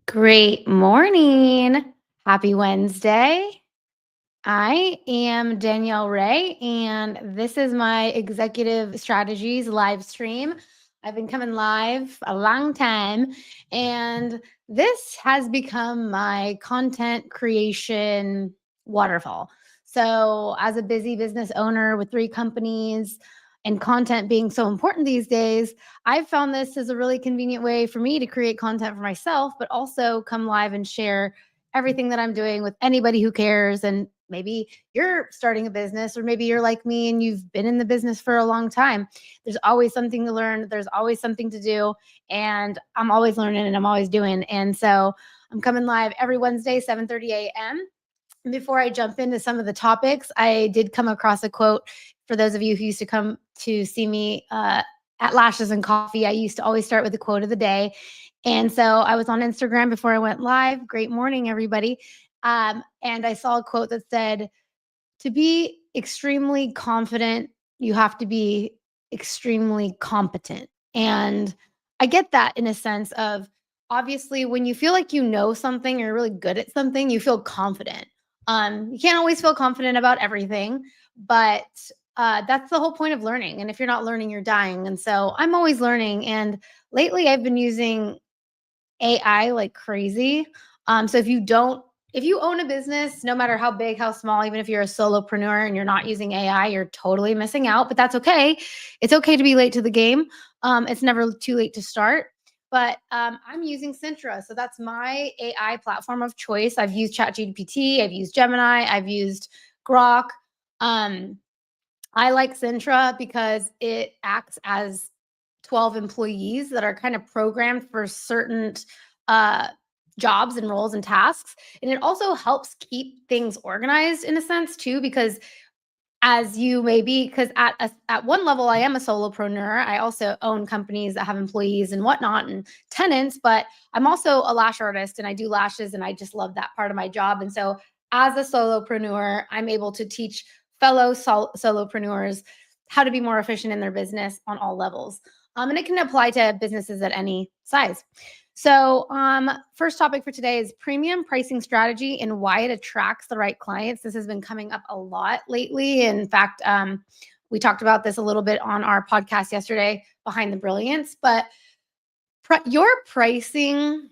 Great morning. Happy Wednesday. I am Danielle Ray, and this is my Executive Strategies live stream. I've been coming live a long time, and this has become my content creation waterfall. So, as a busy business owner with three companies and content being so important these days, I've found this as a really convenient way for me to create content for myself, but also come live and share everything that I'm doing with anybody who cares. And maybe you're starting a business, or maybe you're like me and you've been in the business for a long time. There's always something to learn, there's always something to do. And I'm always learning and I'm always doing. And so I'm coming live every Wednesday, 7:30 a.m. And before I jump into some of the topics, I did come across a quote for those of you who used to come to see me at Lashes and Coffee. I used to always start with the quote of the day. And so I was on Instagram before I went live. Great morning, everybody. And I saw a quote that said, to be extremely confident, you have to be extremely competent. And I get that in a sense of, obviously, when you feel like you know something, you're really good at something, you feel confident. You can't always feel confident about everything, but that's the whole point of learning. And if you're not learning, you're dying. And so I'm always learning. And lately, I've been using AI like crazy. So if you own a business, no matter how big, how small, even if you're a solopreneur and you're not using AI, you're totally missing out, but that's okay. It's okay to be late to the game. It's never too late to start. But I'm using Cintra. So that's my AI platform of choice. I've used ChatGPT, I've used Gemini, I've used Grok. Um, I like Cintra because it acts as 12 employees that are kind of programmed for certain uh, jobs and roles and tasks. And it also helps keep things organized in a sense too, because as you may be, because at one level I am a solopreneur. I also own companies that have employees and whatnot and tenants, but I'm also a lash artist and I do lashes and I just love that part of my job. And so as a solopreneur, I'm able to teach fellow solopreneurs how to be more efficient in their business on all levels. And it can apply to businesses at any size. So, first topic for today is premium pricing strategy and why it attracts the right clients. This has been coming up a lot lately. In fact, we talked about this a little bit on our podcast yesterday, Behind the Brilliance. But your pricing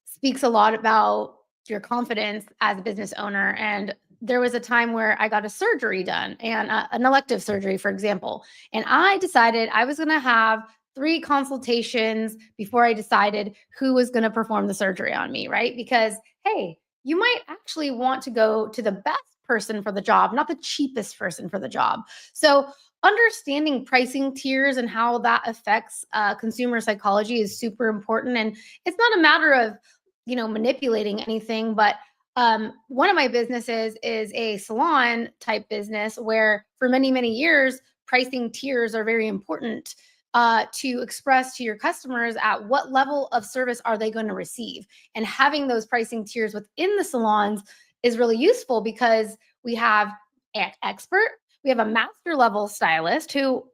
speaks a lot about your confidence as a business owner. And there was a time where I got a surgery done, and an elective surgery, for example. And I decided I was going to have three consultations before I decided who was going to perform the surgery on me, right? Because, hey, you might actually want to go to the best person for the job, not the cheapest person for the job. So, understanding pricing tiers and how that affects consumer psychology is super important. And it's not a matter of manipulating anything, but one of my businesses is a salon type business where for many, many years, pricing tiers are very important to express to your customers at what level of service are they going to receive. And having those pricing tiers within the salons is really useful because we have an expert, we have a master level stylist who,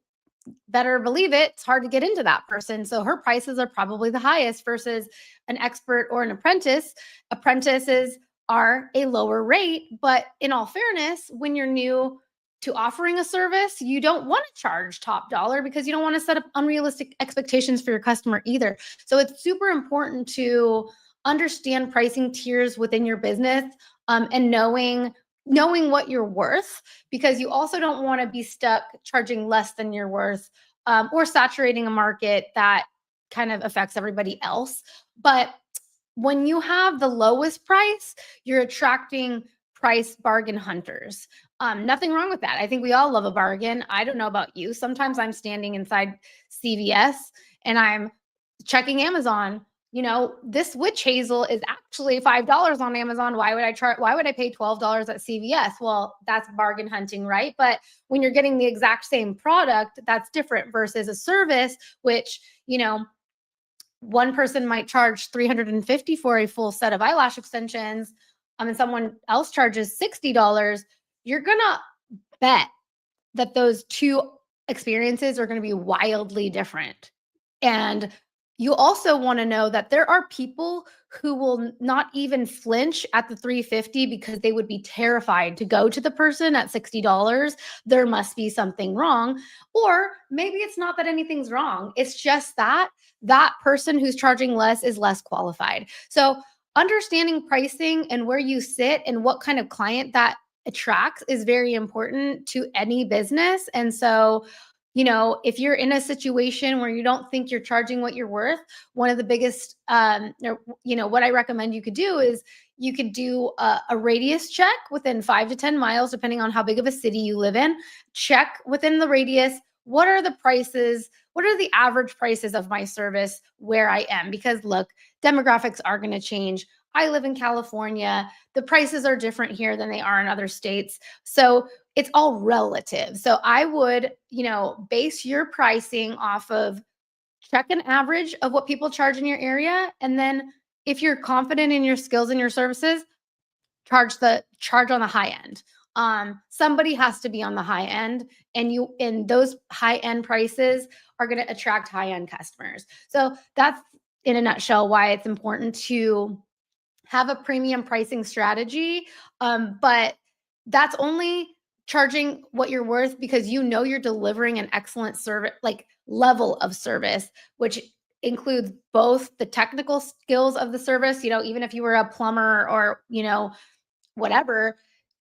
better believe it, it's hard to get into that person. So her prices are probably the highest versus an expert or an apprentice. Apprentices are a lower rate, but in all fairness, when you're new to offering a service, you don't want to charge top dollar because you don't want to set up unrealistic expectations for your customer either. So it's super important to understand pricing tiers within your business, and knowing what you're worth, because you also don't want to be stuck charging less than you're worth, or saturating a market that kind of affects everybody else. But when you have the lowest price, you're attracting price bargain hunters. Nothing wrong with that. I think we all love a bargain. I don't know about you. Sometimes I'm standing inside CVS and I'm checking Amazon. This witch hazel is actually $5 on Amazon. Why would I pay $12 at CVS? Well, that's bargain hunting, right? But when you're getting the exact same product, that's different versus a service, which, one person might charge $350 for a full set of eyelash extensions, and someone else charges $60. You're gonna bet that those two experiences are going to be wildly different. And you also want to know that there are people who will not even flinch at the 350 because they would be terrified to go to the person at $60. There must be something wrong. Or maybe it's not that anything's wrong. It's just that that person who's charging less is less qualified. So understanding pricing and where you sit and what kind of client that attracts is very important to any business. And so, if you're in a situation where you don't think you're charging what you're worth, one of the biggest, what I recommend you could do is you could do a radius check within 5 to 10 miles, depending on how big of a city you live in. Check within the radius. What are the prices? What are the average prices of my service where I am? Because look, demographics are going to change. I live in California. The prices are different here than they are in other states. So it's all relative. So I would, base your pricing off of check an average of what people charge in your area. And then if you're confident in your skills and your services, charge on the high end. Somebody has to be on the high end, and those high end prices are going to attract high end customers. So that's in a nutshell why it's important to have a premium pricing strategy. But that's only charging what you're worth because you're delivering an excellent service, like level of service, which includes both the technical skills of the service, even if you were a plumber or, whatever,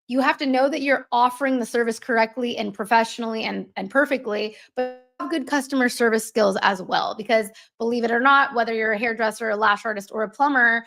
you have to know that you're offering the service correctly and professionally and perfectly, but have good customer service skills as well. Because believe it or not, whether you're a hairdresser, a lash artist, or a plumber,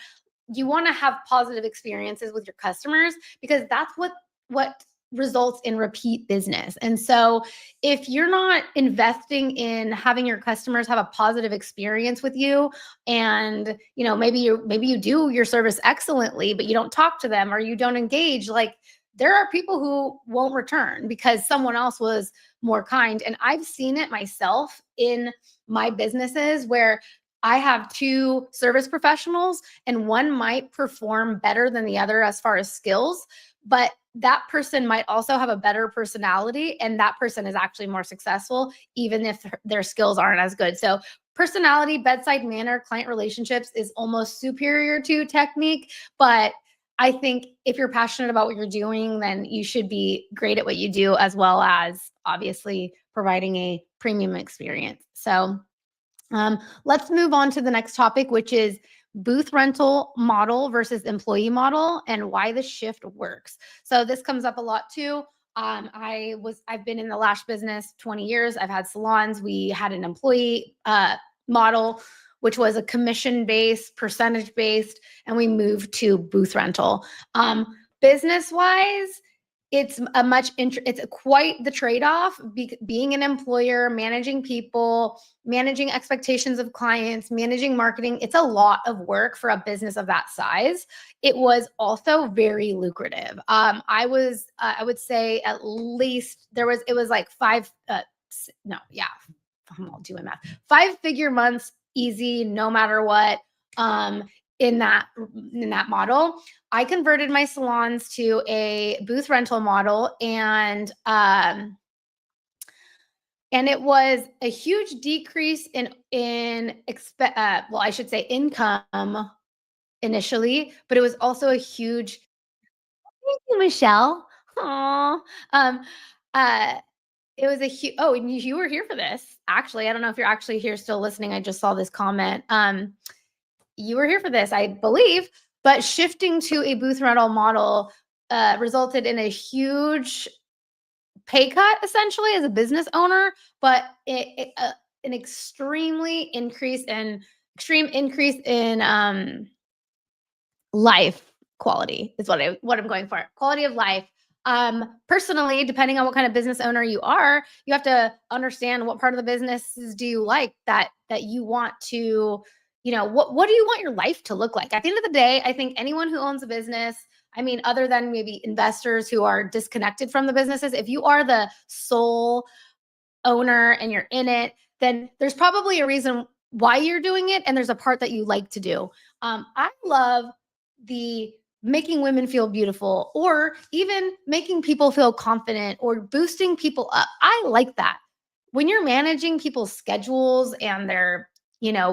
you want to have positive experiences with your customers because that's what results in repeat business. And so if you're not investing in having your customers have a positive experience with you, and maybe you do your service excellently but you don't talk to them or you don't engage, like, there are people who won't return because someone else was more kind. And I've seen it myself in my businesses where I have two service professionals and one might perform better than the other as far as skills, but that person might also have a better personality and that person is actually more successful even if their skills aren't as good. So personality, bedside manner, client relationships is almost superior to technique, but I think if you're passionate about what you're doing, then you should be great at what you do, as well as obviously providing a premium experience. So let's move on to the next topic, which is booth rental model versus employee model and why the shift works. So this comes up a lot too. I've been in the lash business 20 years. I've had salons. We had an employee model, which was a commission-based, percentage-based, and we moved to booth rental. Business-wise, it's quite the trade-off. Being an employer, managing people, managing expectations of clients, managing marketing, it's a lot of work for a business of that size. It was also very lucrative. I would say at least it was like I'm all doing math. 5-figure months, easy, no matter what. In that model, I converted my salons to a booth rental model, and it was a huge decrease in I should say income initially, but it was also a huge. Thank you, Michelle. Aww. It was a huge. Oh, and you were here for this. Actually, I don't know if you're actually here still listening. I just saw this comment. You were here for this, I believe, but shifting to a booth rental model resulted in a huge pay cut, essentially, as a business owner, but an extreme increase in life quality is what I'm going for. Quality of life. Personally, depending on what kind of business owner you are, you have to understand what part of the businesses do you like that you want to. What do you want your life to look like? At the end of the day, I think anyone who owns a business, I mean, other than maybe investors who are disconnected from the businesses, if you are the sole owner and you're in it, then there's probably a reason why you're doing it. And there's a part that you like to do. I love the making women feel beautiful, or even making people feel confident, or boosting people up. I like that. When you're managing people's schedules and their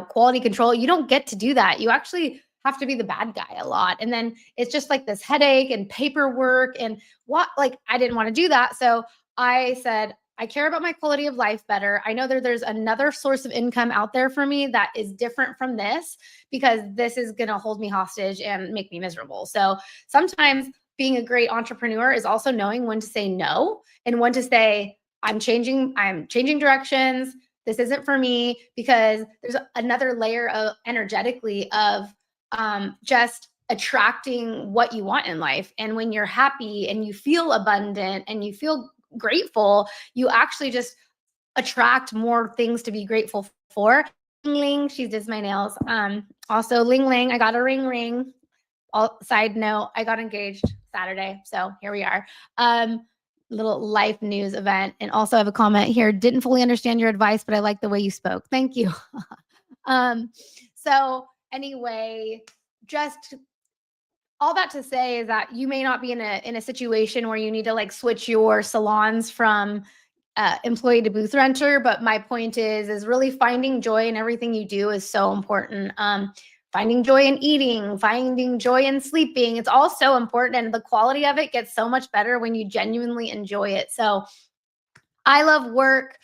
quality control, you don't get to do that. You actually have to be the bad guy a lot. And then it's just like this headache and paperwork and what, like, I didn't want to do that. So I said, I care about my quality of life better. I know that there's another source of income out there for me that is different from this, because this is going to hold me hostage and make me miserable. So sometimes being a great entrepreneur is also knowing when to say no and when to say, I'm changing directions. This isn't for me, because there's another layer of energetically of just attracting what you want in life. And when you're happy and you feel abundant and you feel grateful, you actually just attract more things to be grateful for. Ling Ling, she does my nails. Also Ling Ling, I got a ring. Side note, I got engaged Saturday. So here we are. Little life news event. And also I have a comment here. Didn't fully understand your advice, but I like the way you spoke. Thank you. So anyway, just all that to say is that you may not be in a situation where you need to like switch your salons from employee to booth renter, but my point is really finding joy in everything you do is so important. Finding joy in eating, finding joy in sleeping, it's all so important, and the quality of it gets so much better when you genuinely enjoy it. So I love work.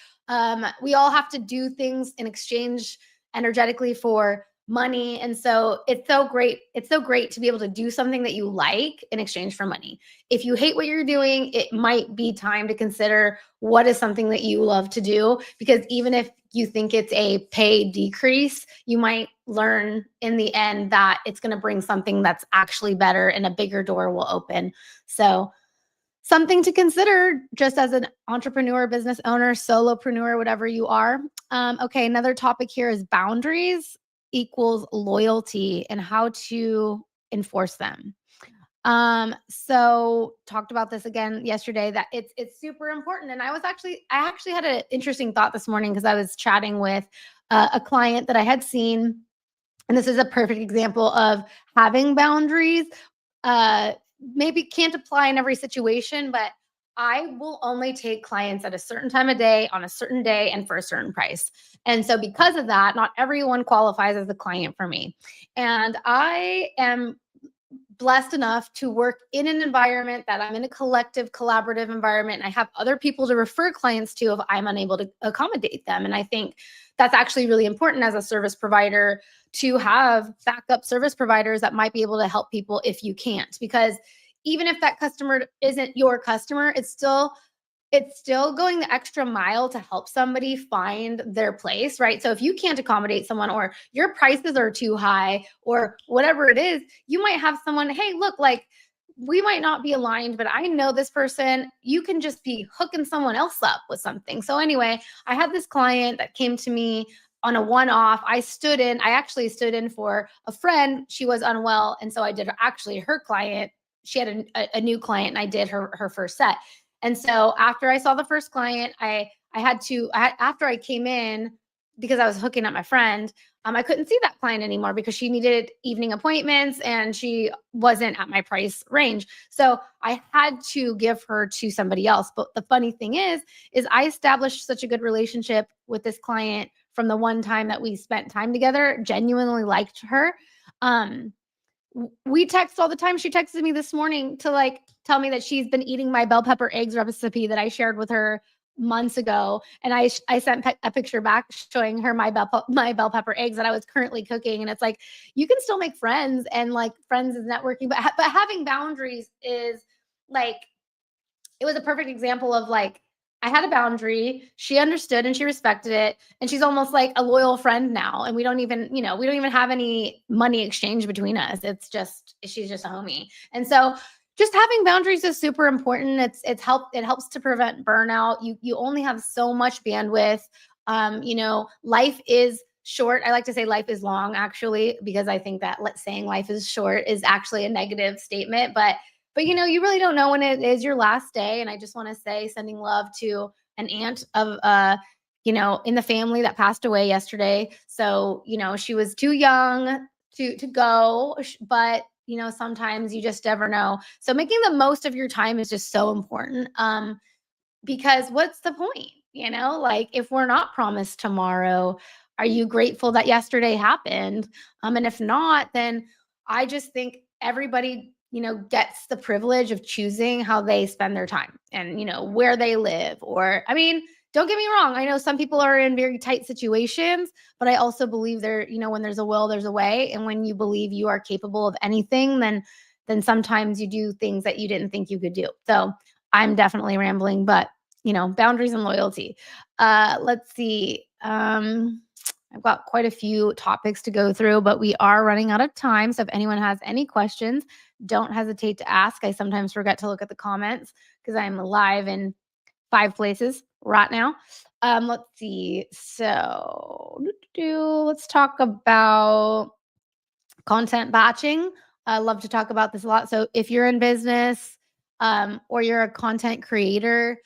We all have to do things in exchange energetically for money. And so it's so great. It's so great to be able to do something that you like in exchange for money. If you hate what you're doing, it might be time to consider what is something that you love to do, because even if you think it's a pay decrease, you might learn in the end that it's going to bring something that's actually better and a bigger door will open. So something to consider just as an entrepreneur, business owner, solopreneur, whatever you are. Okay, another topic here is boundaries equals loyalty and how to enforce them. So talked about this again yesterday, that it's super important. And I actually had an interesting thought this morning, because I was chatting with a client that I had seen, and this is a perfect example of having boundaries. Maybe can't apply in every situation, but I will only take clients at a certain time of day, on a certain day, and for a certain price. And so because of that, not everyone qualifies as a client for me. And I am blessed enough to work in an environment that I'm in a collective, collaborative environment, and I have other people to refer clients to if I'm unable to accommodate them. And I think that's actually really important as a service provider, to have backup service providers that might be able to help people if you can't. Because even if that customer isn't your customer, it's still going the extra mile to help somebody find their place, right? So if you can't accommodate someone, or your prices are too high, or whatever it is, you might have someone, hey, look, like, we might not be aligned, but I know this person. You can just be hooking someone else up with something. So anyway, I had this client that came to me on a one-off. I actually stood in for a friend. She was unwell. And so I did actually her client. She had a new client, and I did her first set. And so after I saw the first client, after I came in, because I was hooking up my friend, I couldn't see that client anymore because she needed evening appointments and she wasn't at my price range. So I had to give her to somebody else. But the funny thing is I established such a good relationship with this client from the one time that we spent time together, genuinely liked her. We text all the time. She texted me this morning to like tell me that she's been eating my bell pepper eggs recipe that I shared with her months ago. And I sent a picture back showing her my bell pepper eggs that I was currently cooking. And it's like, you can still make friends, and like, friends is networking, but having boundaries is like, it was a perfect example of like, I had a boundary, she understood and she respected it, and she's almost like a loyal friend now. And we don't even have any money exchange between us. She's just a homie. And so just having boundaries is super important. It helps to prevent burnout. You only have so much bandwidth. Life is short. I like to say life is long, actually, because I think that saying life is short is actually a negative statement. But you really don't know when it is your last day. And I just want to say, sending love to an aunt of in the family that passed away yesterday. So, she was too young to go, but sometimes you just never know. So making the most of your time is just so important. Because what's the point? Like, if we're not promised tomorrow, are you grateful that yesterday happened? And if not, then I just think everybody, gets the privilege of choosing how they spend their time and, where they live. Or, I mean, don't get me wrong. I know some people are in very tight situations, but I also believe when there's a will, there's a way. And when you believe you are capable of anything, then sometimes you do things that you didn't think you could do. So I'm definitely rambling, but boundaries and loyalty. Let's see. I've got quite a few topics to go through, but we are running out of time. So if anyone has any questions, don't hesitate to ask. I sometimes forget to look at the comments because I'm live in 5 places right now. Let's see. So let's talk about content batching. I love to talk about this a lot. So if you're in business or you're a content creator,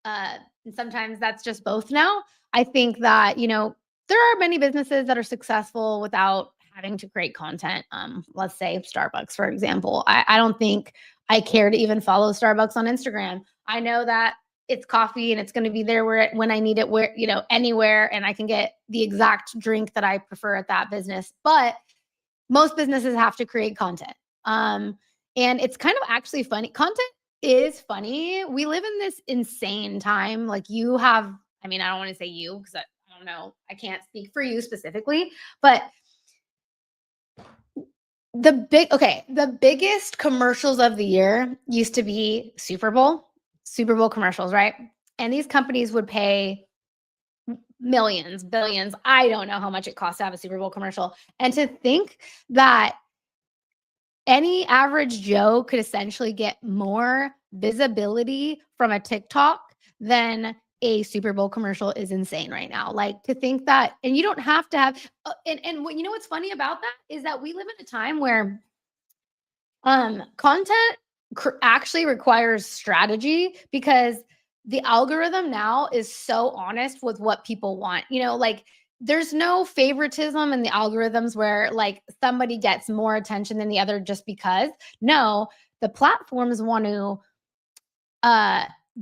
and sometimes that's just both now. I think that, there are many businesses that are successful without having to create content. Let's say Starbucks, for example. I don't think I care to even follow Starbucks on Instagram. I know that it's coffee and it's going to be there when I need it, where, anywhere, and I can get the exact drink that I prefer at that business. But most businesses have to create content. And it's kind of actually funny. Content is funny. We live in this insane time. Like I mean, I don't want to say you because I don't know. I can't speak for you specifically, but the biggest commercials of the year used to be Super Bowl commercials, right? And these companies would pay millions, billions. I don't know how much it costs to have a Super Bowl commercial. And to think that any average Joe could essentially get more visibility from a TikTok than a Super Bowl commercial is insane right now. Like, to think that, and you don't have to have, and what, what's funny about that is that we live in a time where content actually requires strategy, because the algorithm now is so honest with what people want. Like, there's no favoritism in the algorithms where like somebody gets more attention than the other just because. No, the platforms want to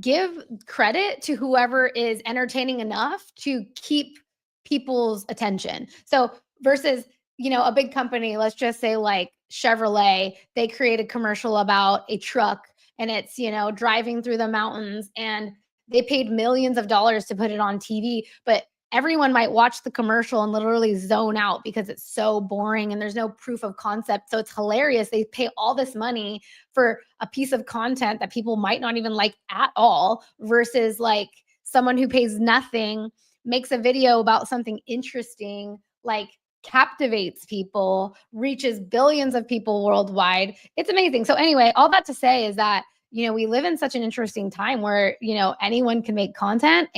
give credit to whoever is entertaining enough to keep people's attention. So versus, a big company, let's just say like Chevrolet, they create a commercial about a truck and it's, driving through the mountains, and they paid millions of dollars to put it on TV, but everyone might watch the commercial and literally zone out because it's so boring and there's no proof of concept. So it's hilarious. They pay all this money for a piece of content that people might not even like at all, versus like someone who pays nothing, makes a video about something interesting, like captivates people, reaches billions of people worldwide. It's amazing. So anyway, all that to say is that, we live in such an interesting time where, anyone can make content,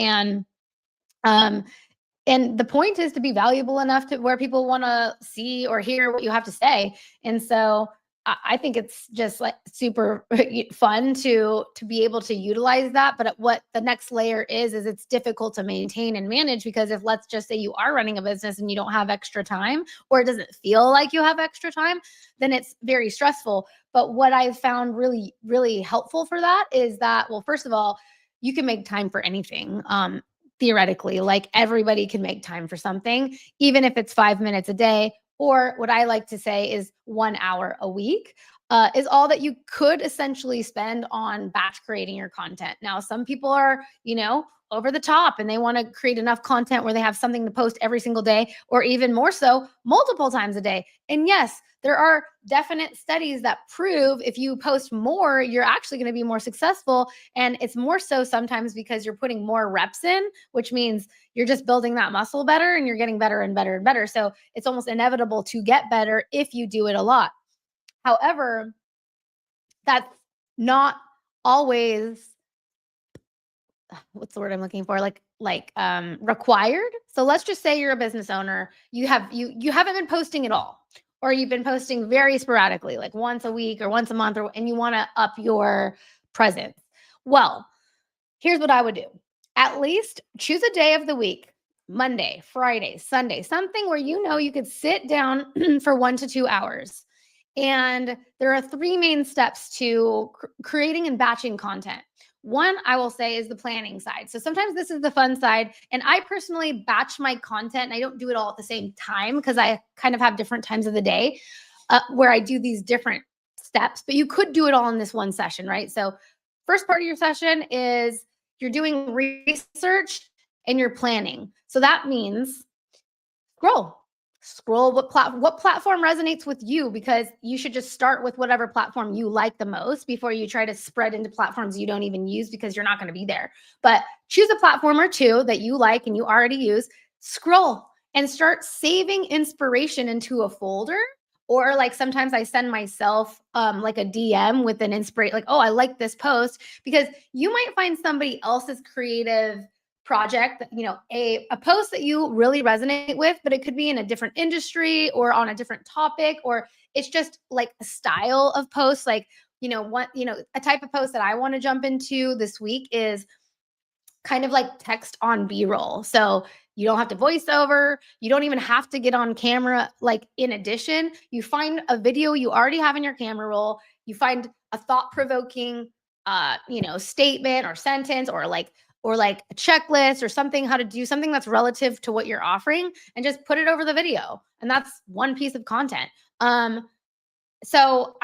um and the point is to be valuable enough to where people want to see or hear what you have to say. And so I think it's just like super fun to be able to utilize that. But what the next layer is it's difficult to maintain and manage, because if, let's just say, you are running a business and you don't have extra time, or it doesn't feel like you have extra time, then it's very stressful. But what I've found really, really helpful for that is that, well, first of all, you can make time for anything. Theoretically, like everybody can make time for something, even if it's 5 minutes a day, or what I like to say is 1 hour a week, is all that you could essentially spend on batch creating your content. Now, some people are, over the top and they want to create enough content where they have something to post every single day, or even more so, multiple times a day. And yes, there are definite studies that prove if you post more, you're actually going to be more successful. And it's more so sometimes because you're putting more reps in, which means you're just building that muscle better and you're getting better and better and better. So it's almost inevitable to get better if you do it a lot. However, that's not always, what's the word I'm looking for? Like required. So let's just say you're a business owner, you haven't been posting at all, or you've been posting very sporadically, like once a week or once a month, and you want to up your presence. Well, here's what I would do. At least choose a day of the week, Monday, Friday, Sunday, something where you could sit down for 1 to 2 hours. And there are 3 main steps to creating and batching content. One, I will say, is the planning side. So sometimes this is the fun side. And I personally batch my content, and I don't do it all at the same time because I kind of have different times of the day. where I do these different steps, but you could do it all in this one session, right? So first part of your session is you're doing research and you're planning. So that means scroll what platform resonates with you, because you should just start with whatever platform you like the most before you try to spread into platforms you don't even use, because you're not going to be there. But choose a platform or two that you like and you already use, scroll and start saving inspiration into a folder. Or like sometimes I send myself like a DM with an inspiration, like, oh, I like this post, because you might find somebody else's creative project, a post that you really resonate with, but it could be in a different industry or on a different topic, or it's just like a style of post. Like, a type of post that I want to jump into this week is kind of like text on B-roll. So you don't have to voice over. You don't even have to get on camera. Like, in addition, you find a video you already have in your camera roll. You find a thought-provoking, statement or sentence, or like a checklist or something, how to do something that's relative to what you're offering, and just put it over the video. And that's one piece of content. So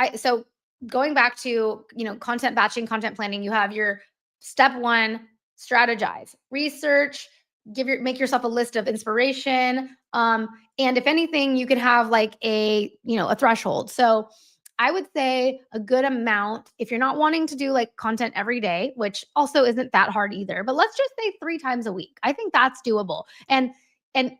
going back to, content batching, content planning, you have your step one: strategize, research, make yourself a list of inspiration. And if anything, you could have like a threshold. So I would say a good amount, if you're not wanting to do like content every day, which also isn't that hard either, but let's just say 3 times a week. I think that's doable. And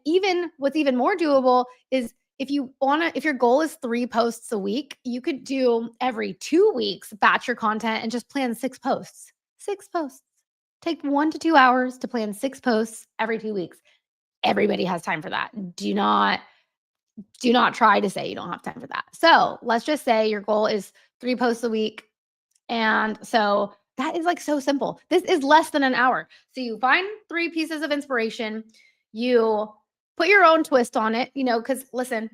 even what's even more doable is, if your goal is 3 posts a week, you could do every 2 weeks, batch your content and just plan 6 posts. 6 posts. Take 1 to 2 hours to plan 6 posts every 2 weeks. Everybody has time for that. Do not try to say you don't have time for that. So let's just say your goal is 3 posts a week. And so that is like so simple. This is less than an hour. So you find 3 pieces of inspiration. You put your own twist on it, because listen,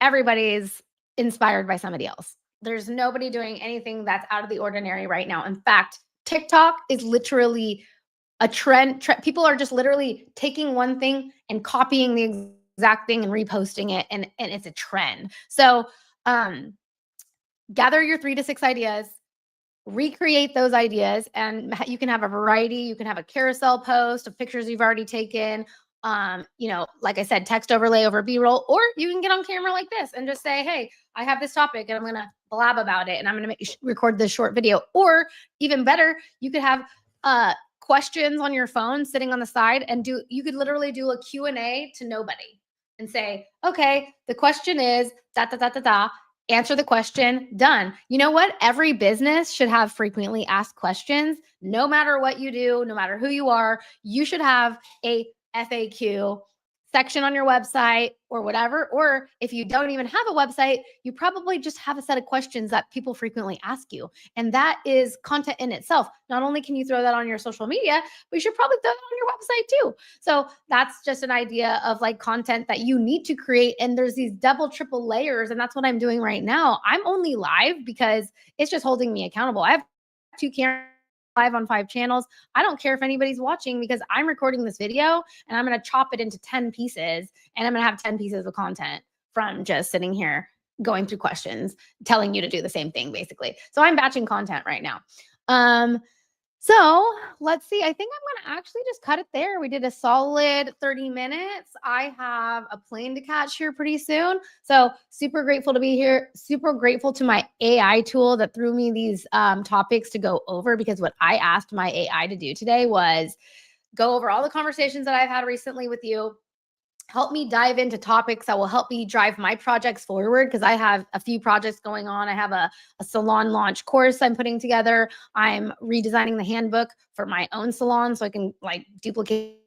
everybody's inspired by somebody else. There's nobody doing anything that's out of the ordinary right now. In fact, TikTok is literally a trend. People are just literally taking one thing and copying the exact thing and reposting it, and it's a trend. So gather your 3 to 6 ideas, recreate those ideas, and you can have a variety. You can have a carousel post of pictures you've already taken. Like I said, text overlay over B-roll, or you can get on camera like this and just say, hey, I have this topic and I'm going to blab about it, and I'm going to record this short video. Or even better, you could have questions on your phone sitting on the side, and you could literally do a Q&A to nobody and say, okay, the question is da da da da da. Answer the question, done. You know what? Every business should have frequently asked questions. No matter what you do, no matter who you are, you should have a FAQ section on your website or whatever. Or if you don't even have a website, you probably just have a set of questions that people frequently ask you. And that is content in itself. Not only can you throw that on your social media, but you should probably throw it on your website too. So that's just an idea of like content that you need to create. And there's these double, triple layers. And that's what I'm doing right now. I'm only live because it's just holding me accountable. I have 2 cameras live on 5 channels. I don't care if anybody's watching, because I'm recording this video and I'm going to chop it into 10 pieces, and I'm going to have 10 pieces of content from just sitting here going through questions, telling you to do the same thing basically. So I'm batching content right now. So let's see. I think I'm going to actually just cut it there. We did a solid 30 minutes. I have a plane to catch here pretty soon. So super grateful to be here. Super grateful to my AI tool that threw me these topics to go over, because what I asked my AI to do today was go over all the conversations that I've had recently with you, help me dive into topics that will help me drive my projects forward, because I have a few projects going on. I have a salon launch course I'm putting together. I'm redesigning the handbook for my own salon so I can like duplicate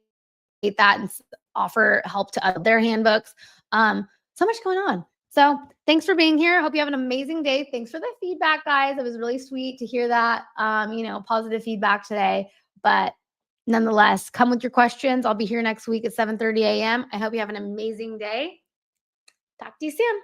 that and offer help to other handbooks. So much going on. So thanks for being here. I hope you have an amazing day. Thanks for the feedback, guys. It was really sweet to hear that, positive feedback today. But nonetheless, come with your questions. I'll be here next week at 7:30 a.m. I hope you have an amazing day. Talk to you soon.